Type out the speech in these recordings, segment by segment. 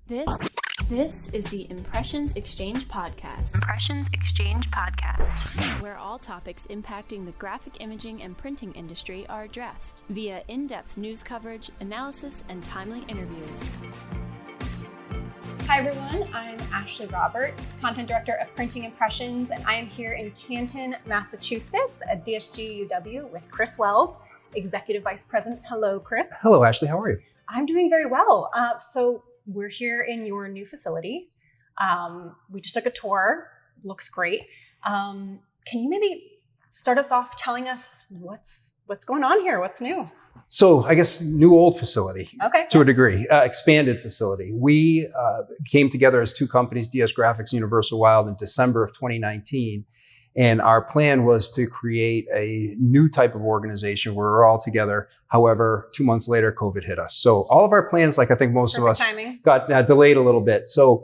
This is the Impressions Exchange Podcast. Where all topics impacting the graphic imaging and printing industry are addressed via in-depth news coverage, analysis, and timely interviews. Hi everyone, I'm Ashley Roberts, Content Director of Printing Impressions, and I am here in Canton, Massachusetts at DSG UW with Chris Wells, Executive Vice President. Hello, Chris. Hello, Ashley. How are you? I'm doing very well. So we're here in your new facility. We just took a tour. Looks great. Can you maybe start us off telling us what's going on here? What's new? So I guess new old facility, Okay. to a degree, expanded facility. We came together as two companies, DS Graphics, Universal Wild, in December of 2019. And our plan was to create a new type of organization where we're all together. However, 2 months later, COVID hit us. So all of our plans, like I think most of us, got delayed a little bit. So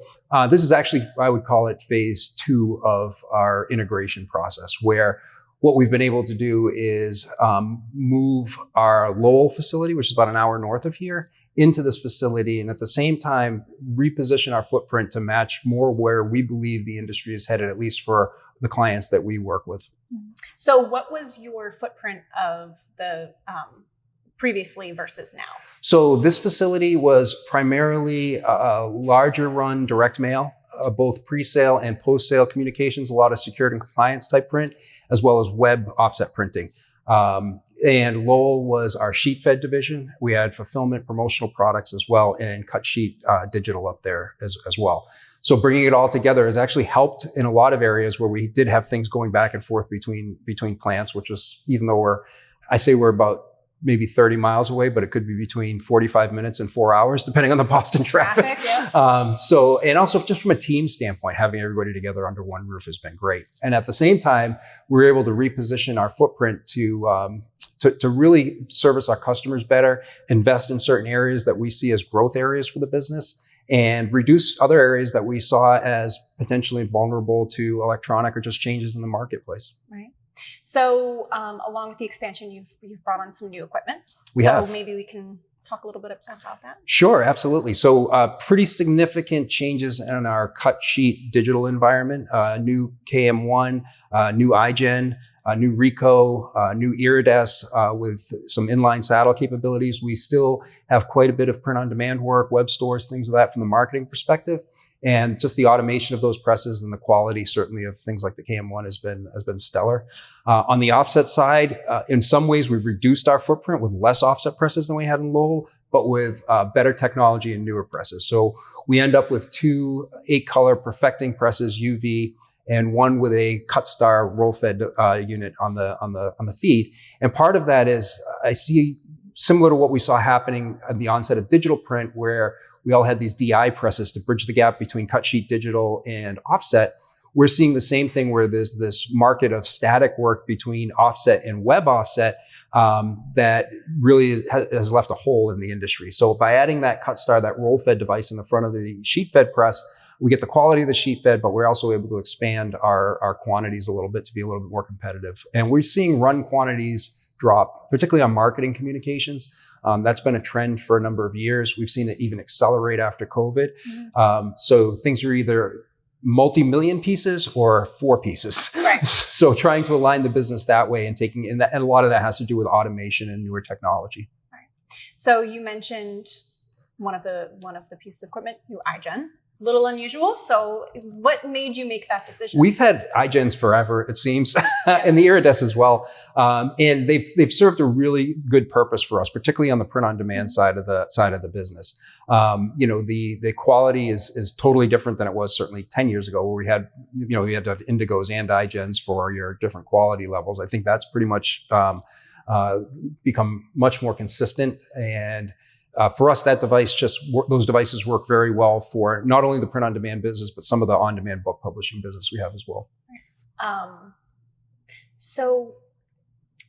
this is actually, I would call it phase 2 of our integration process, where what we've been able to do is move our Lowell facility, which is about an hour north of here, into this facility, and at the same time reposition our footprint to match more where we believe the industry is headed, at least for the clients that we work with. So what was your footprint of the previously versus now? So this facility was primarily a larger run direct mail, both pre-sale and post-sale communications, a lot of security and compliance type print, as well as web offset printing. And Lowell was our sheet fed division. We had fulfillment, promotional products as well, and cut sheet digital up there as well. So bringing it all together has actually helped in a lot of areas where we did have things going back and forth between plants, which was, even though we're about maybe 30 miles away, but it could be between 45 minutes and 4 hours, depending on the Boston traffic. Yeah. And also just from a team standpoint, having everybody together under one roof has been great. And at the same time, we were able to reposition our footprint to really service our customers better, invest in certain areas that we see as growth areas for the business, and reduce other areas that we saw as potentially vulnerable to electronic or just changes in the marketplace. Right. So along with the expansion, you've brought on some new equipment. We have. So maybe we can talk a little bit about that. Sure, absolutely. So pretty significant changes in our cut sheet digital environment, new KM1, new iGen, new Ricoh, new Irides with some inline saddle capabilities. We still have quite a bit of print on demand work, web stores, things of that from the marketing perspective. And just the automation of those presses and the quality, certainly, of things like the KM1 has been stellar. On the offset side, in some ways, we've reduced our footprint with less offset presses than we had in Lowell, but with better technology and newer presses. So we end up with 2 8-color perfecting presses, UV, and one with a cut star roll fed unit on the feed. And part of that is, I see similar to what we saw happening at the onset of digital print, where we all had these DI presses to bridge the gap between cut sheet digital and offset. We're seeing the same thing where there's this market of static work between offset and web offset that really has left a hole in the industry. So by adding that cut star, that roll fed device in the front of the sheet fed press, we get the quality of the sheet fed, but we're also able to expand our quantities a little bit to be a little bit more competitive. And we're seeing run quantities drop, particularly on marketing communications. That's been a trend for a number of years. We've seen it even accelerate after COVID. Mm-hmm. So things are either multi-million pieces or 4 pieces. Right. So trying to align the business that way and and a lot of that has to do with automation and newer technology. Right. So you mentioned one of the pieces of equipment, new iGen. Little unusual. So what made you make that decision? We've had iGens forever, it seems, and the Irides as well. And they've served a really good purpose for us, particularly on the print on demand side of the business. The quality is totally different than it was certainly 10 years ago, where we had to have Indigos and iGens for your different quality levels. I think that's pretty much become much more consistent. And for us, those devices work very well for not only the print on demand business, but some of the on demand book publishing business we have as well. So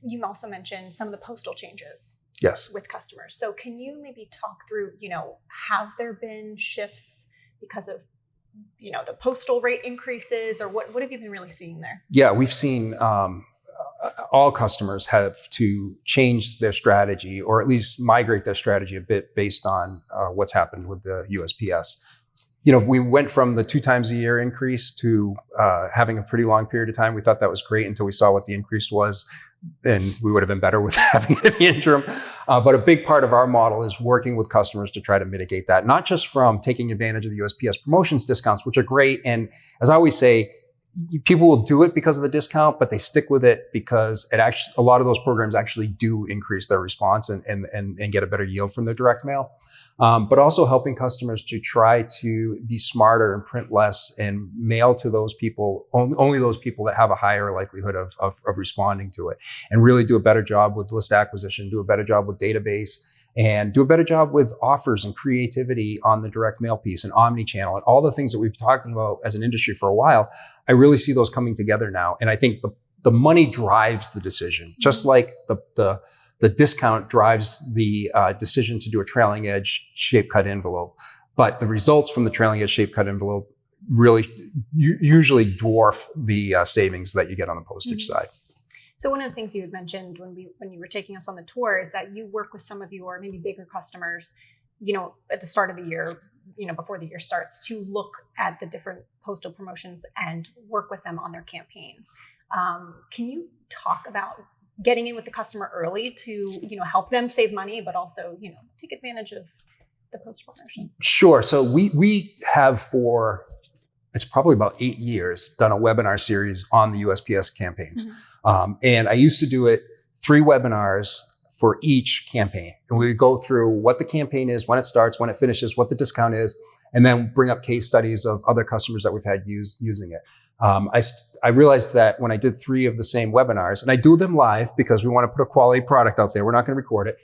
you also mentioned some of the postal changes. Yes. With customers. So can you maybe talk through, have there been shifts because of, the postal rate increases, or what have you been really seeing there? Yeah, we've seen all customers have to change their strategy, or at least migrate their strategy a bit based on what's happened with the USPS. we went from the 2 times a year increase to having a pretty long period of time. We thought that was great until we saw what the increase was, and we would have been better with having it in the interim. But a big part of our model is working with customers to try to mitigate that, not just from taking advantage of the USPS promotions discounts, which are great. And as I always say, people will do it because of the discount, but they stick with it because a lot of those programs actually do increase their response and get a better yield from their direct mail. But also helping customers to try to be smarter and print less and mail to those people, only those people that have a higher likelihood of responding to it, and really do a better job with list acquisition, do a better job with database, and do a better job with offers and creativity on the direct mail piece and omni-channel and all the things that we've been talking about as an industry for a while. I really see those coming together now. And I think the money drives the decision, just like the discount drives the decision to do a trailing edge shape cut envelope. But the results from the trailing edge shape cut envelope really usually dwarf the savings that you get on the postage side. So one of the things you had mentioned when you were taking us on the tour is that you work with some of your maybe bigger customers, at the start of the year, before the year starts, to look at the different postal promotions and work with them on their campaigns. Can you talk about getting in with the customer early to, help them save money, but also, take advantage of the postal promotions? Sure. So we have it's probably about 8 years, done a webinar series on the USPS campaigns. And I used to do it 3 webinars for each campaign. And we would go through what the campaign is, when it starts, when it finishes, what the discount is, and then bring up case studies of other customers that we've had using it. I realized that when I did 3 of the same webinars, and I do them live because we want to put a quality product out there, we're not going to record it.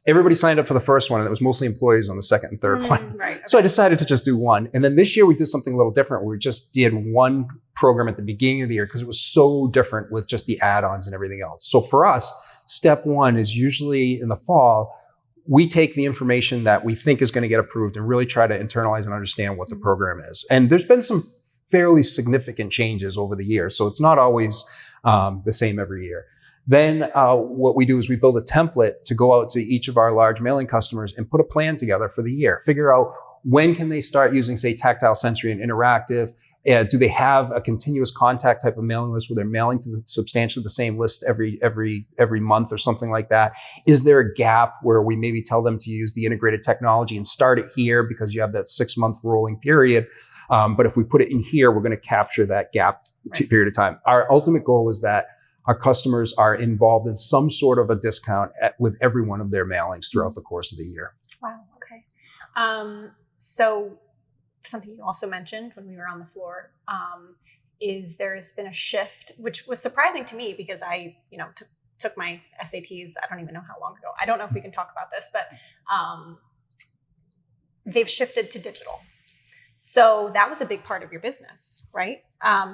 Everybody signed up for the first one, and it was mostly employees on the second and third one. Right, okay. So I decided to just do one. And then this year we did something a little different. We just did one program at the beginning of the year because it was so different with just the add-ons and everything else. So for us, step 1 is usually in the fall. We take the information that we think is going to get approved and really try to internalize and understand what the program is. And there's been some fairly significant changes over the years, so it's not always the same every year. Then what we do is we build a template to go out to each of our large mailing customers and put a plan together for the year. Figure out when can they start using, say, tactile, sensory, and interactive. Do they have a continuous contact type of mailing list where they're mailing to substantially the same list every month or something like that? Is there a gap where we maybe tell them to use the integrated technology and start it here because you have that 6-month rolling period? But if we put it in here, we're going to capture that gap period of time. Our ultimate goal is that our customers are involved in some sort of a discount with every one of their mailings throughout the course of the year. Wow. Okay. So something you also mentioned when we were on the floor is there's been a shift, which was surprising to me because I, took my SATs. I don't even know how long ago. I don't know if we can talk about this, but they've shifted to digital. So that was a big part of your business, right?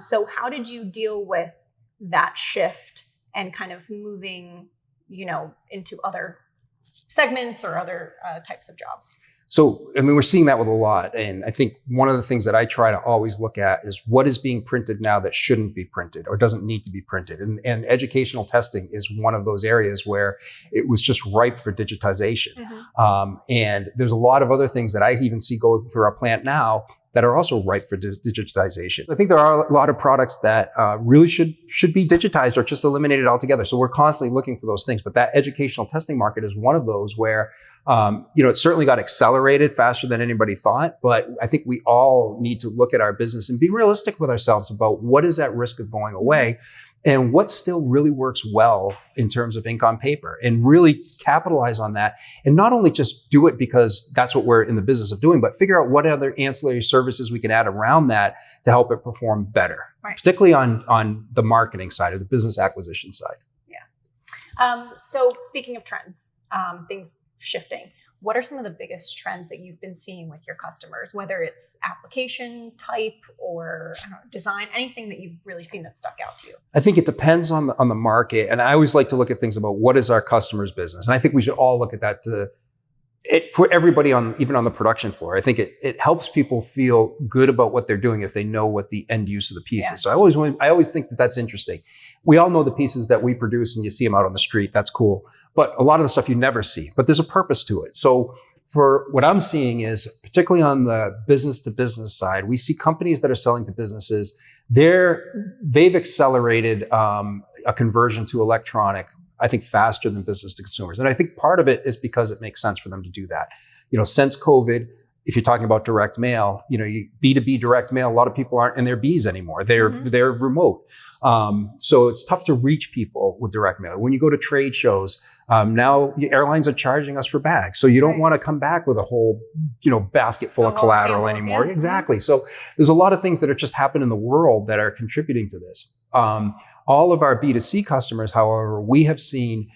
So how did you deal with that shift and kind of moving, into other segments or other types of jobs? So, we're seeing that with a lot. And I think one of the things that I try to always look at is what is being printed now that shouldn't be printed or doesn't need to be printed. And educational testing is one of those areas where it was just ripe for digitization. And there's a lot of other things that I even see go through our plant now that are also ripe for digitization. I think there are a lot of products that really should be digitized or just eliminated altogether. So we're constantly looking for those things. But that educational testing market is one of those where it certainly got accelerated faster than anybody thought. But I think we all need to look at our business and be realistic with ourselves about what is at risk of going away and what still really works well in terms of ink on paper, and really capitalize on that. And not only just do it because that's what we're in the business of doing, but figure out what other ancillary services we can add around that to help it perform better, particularly on the marketing side or the business acquisition side. Yeah. So speaking of trends, things shifting, what are some of the biggest trends that you've been seeing with your customers, whether it's application type or design, anything that you've really seen that stuck out to you? I think it depends on the market. And I always like to look at things about what is our customer's business. And I think we should all look at that for everybody even on the production floor. I think it helps people feel good about what they're doing if they know what the end use of the piece is. So I always think that that's interesting. We all know the pieces that we produce and you see them out on the street. That's cool. But a lot of the stuff you never see, but there's a purpose to it. So for what I'm seeing is, particularly on the business to business side, we see companies that are selling to businesses. They've accelerated a conversion to electronic, I think, faster than business to consumers. And I think part of it is because it makes sense for them to do that. Since COVID, if you're talking about direct mail, B2B direct mail, a lot of people aren't in their Bs anymore. They're remote. So it's tough to reach people with direct mail. When you go to trade shows, now airlines are charging us for bags. So you don't want to come back with a whole, basket full of collateral anymore. Yeah. Exactly. So there's a lot of things that are just happening in the world that are contributing to this. All of our B2C customers, however, we have seen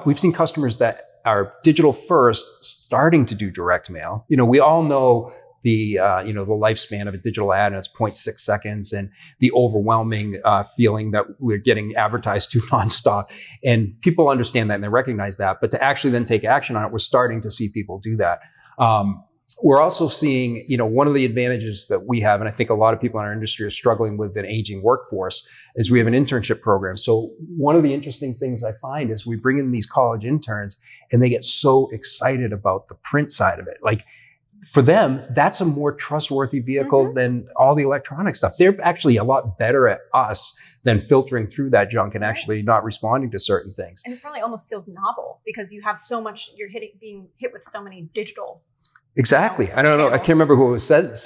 we've seen customers that are digital first starting to do direct mail. We all know the lifespan of a digital ad, and it's 0.6 seconds, and the overwhelming feeling that we're getting advertised to nonstop. And people understand that and they recognize that. But to actually then take action on it, we're starting to see people do that. We're also seeing, one of the advantages that we have, and I think a lot of people in our industry are struggling with an aging workforce, is we have an internship program. So one of the interesting things I find is we bring in these college interns and they get so excited about the print side of it. Like, for them, that's a more trustworthy vehicle than all the electronic stuff. They're actually a lot better at us than filtering through that junk and actually not responding to certain things. And it probably almost feels novel because you have so much, you're being hit with so many digital. Exactly. I don't know. I can't remember who it was said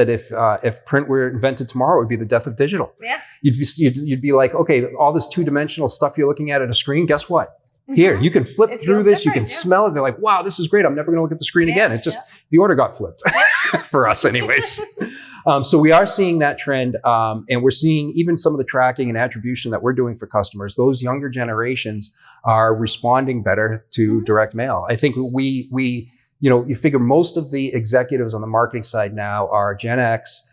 if print were invented tomorrow, it would be the death of digital. Yeah. You'd be like, okay, all this two-dimensional stuff you're looking at a screen, guess what? Here, you can flip through this, you can smell it. They're like, wow, this is great. I'm never going to look at the screen again. It's just, the order got flipped for us anyways. So we are seeing that trend. And we're seeing even some of the tracking and attribution that we're doing for customers. Those younger generations are responding better to direct mail. I think you figure most of the executives on the marketing side now are Gen X,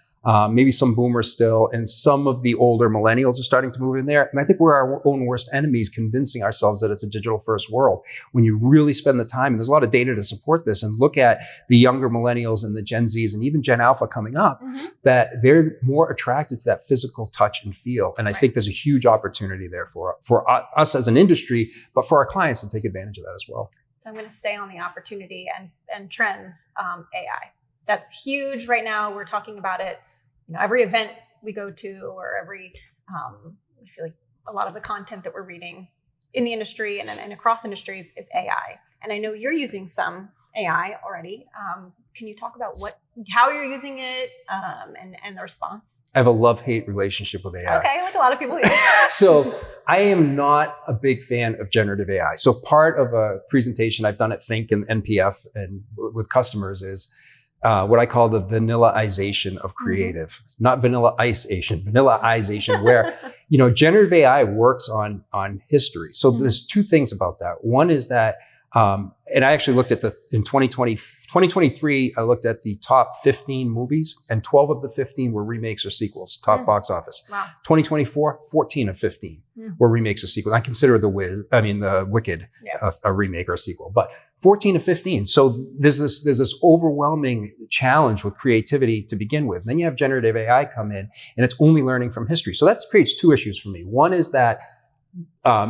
maybe some boomers still, and some of the older millennials are starting to move in there. And I think we're our own worst enemies, convincing ourselves that it's a digital first world. When you really spend the time, and there's a lot of data to support this, and look at the younger millennials and the Gen Zs and even Gen Alpha coming up, that they're more attracted to that physical touch and feel. And I think there's a huge opportunity there for us as an industry, but for our clients to take advantage of that as well. So I'm going to stay on the opportunity and trends, AI. That's huge right now. We're talking about it. Every event we go to, or every, I feel like a lot of the content that we're reading in the industry and across industries is AI. And I know you're using some AI already. Can you talk about how you're using it and the response? I have a love-hate relationship with AI. Okay, like a lot of people do. So I am not a big fan of generative AI. So part of a presentation I've done at Think and NPF and with customers is what I call the vanillaization of creative, not vanilla iceation, vanillaization, where, generative AI works on history. So there's two things about that. One is that, and I actually looked at in 2023, I looked at the top 15 movies, and 12 of the 15 were remakes or sequels, top box office. Wow. 2024, 14 of 15 were remakes or sequels. I consider the Wicked a remake or a sequel, but 14 of 15. So there's this overwhelming challenge with creativity to begin with. Then you have generative AI come in, and it's only learning from history. So that creates two issues for me. One is that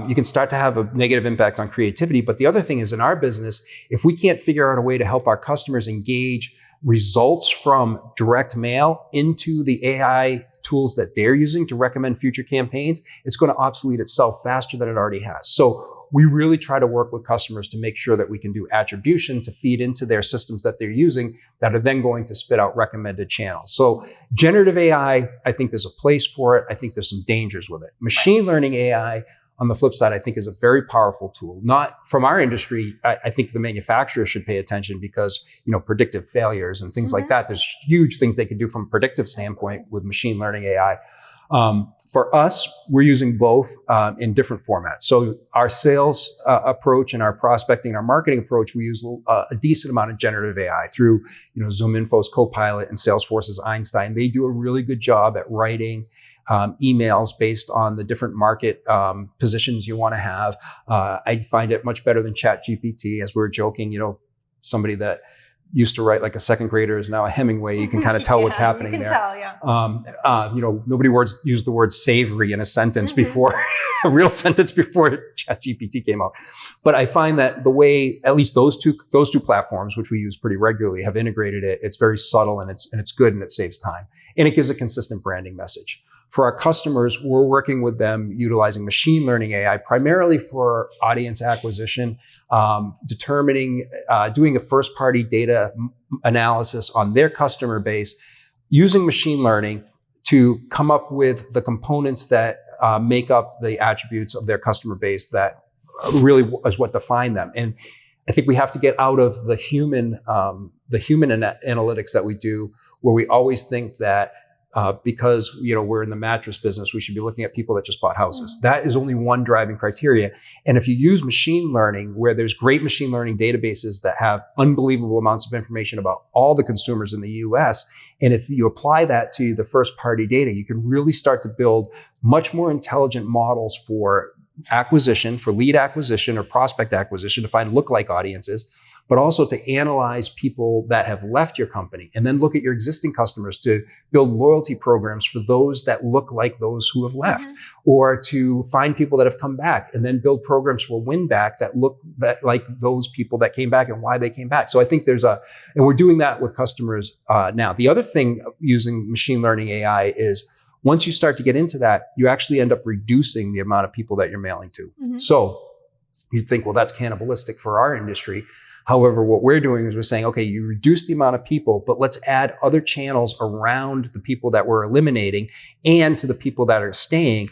you can start to have a negative impact on creativity. But the other thing is, in our business, if we can't figure out a way to help our customers engage results from direct mail into the AI tools that they're using to recommend future campaigns, it's going to obsolete itself faster than it already has. So we really try to work with customers to make sure that we can do attribution to feed into their systems that they're using that are then going to spit out recommended channels. So generative AI, I think there's a place for it. I think there's some dangers with it. Machine learning AI, on the flip side, I think is a very powerful tool. Not from our industry. I think the manufacturer should pay attention because, predictive failures and things like that. There's huge things they can do from a predictive standpoint with machine learning AI. For us, we're using both in different formats. So our sales approach and our prospecting and our marketing approach, we use a decent amount of generative AI through, ZoomInfo's Copilot and Salesforce's Einstein. They do a really good job at writing emails based on the different market positions you want to have. I find it much better than ChatGPT. As we were joking, somebody that used to write like a second grader is now a Hemingway. You can kind of tell what's happening you can there. Tell, yeah. Nobody used the word savory in a sentence before, a real sentence before ChatGPT came out. But I find that the way, at least those two platforms, which we use pretty regularly, have integrated it. It's very subtle and it's good and it saves time. And it gives a consistent branding message. For our customers, we're working with them utilizing machine learning AI primarily for audience acquisition, doing a first-party data analysis on their customer base, using machine learning to come up with the components that make up the attributes of their customer base that really is what define them. And I think we have to get out of the human analytics that we do, where we always think that because we're in the mattress business, we should be looking at people that just bought houses. That is only one driving criteria. And if you use machine learning, where there's great machine learning databases that have unbelievable amounts of information about all the consumers in the US, and if you apply that to the first party data, you can really start to build much more intelligent models for acquisition, for lead acquisition or prospect acquisition to find lookalike audiences, but also to analyze people that have left your company and then look at your existing customers to build loyalty programs for those that look like those who have left, or to find people that have come back and then build programs for win back that look like those people that came back and why they came back. So I think and we're doing that with customers now. The other thing using machine learning AI is once you start to get into that, you actually end up reducing the amount of people that you're mailing to. So you'd think, well, that's cannibalistic for our industry. However, what we're doing is we're saying, okay, you reduce the amount of people, but let's add other channels around the people that we're eliminating and to the people that are staying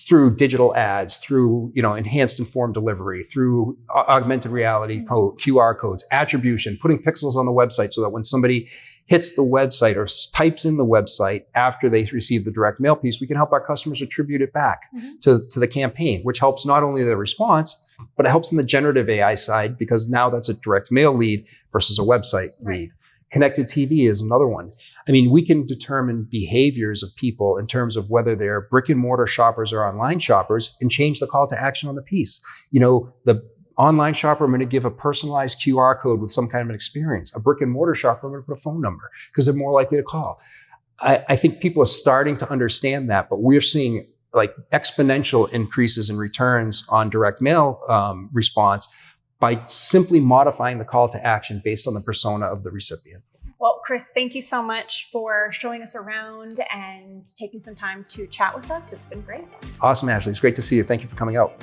through digital ads, through enhanced informed delivery, through augmented reality QR codes, attribution, putting pixels on the website so that when somebody hits the website or types in the website after they receive the direct mail piece, we can help our customers attribute it back to the campaign, which helps not only the response, but it helps in the generative AI side, because now that's a direct mail lead versus a website lead. Connected TV is another one. I mean, we can determine behaviors of people in terms of whether they're brick and mortar shoppers or online shoppers and change the call to action on the piece. The online shopper, I'm going to give a personalized QR code with some kind of an experience. A brick and mortar shopper, I'm going to put a phone number because they're more likely to call. I think people are starting to understand that, but we're seeing like exponential increases in returns on direct mail response by simply modifying the call to action based on the persona of the recipient. Well, Chris, thank you so much for showing us around and taking some time to chat with us. It's been great. Awesome, Ashley. It's great to see you. Thank you for coming out.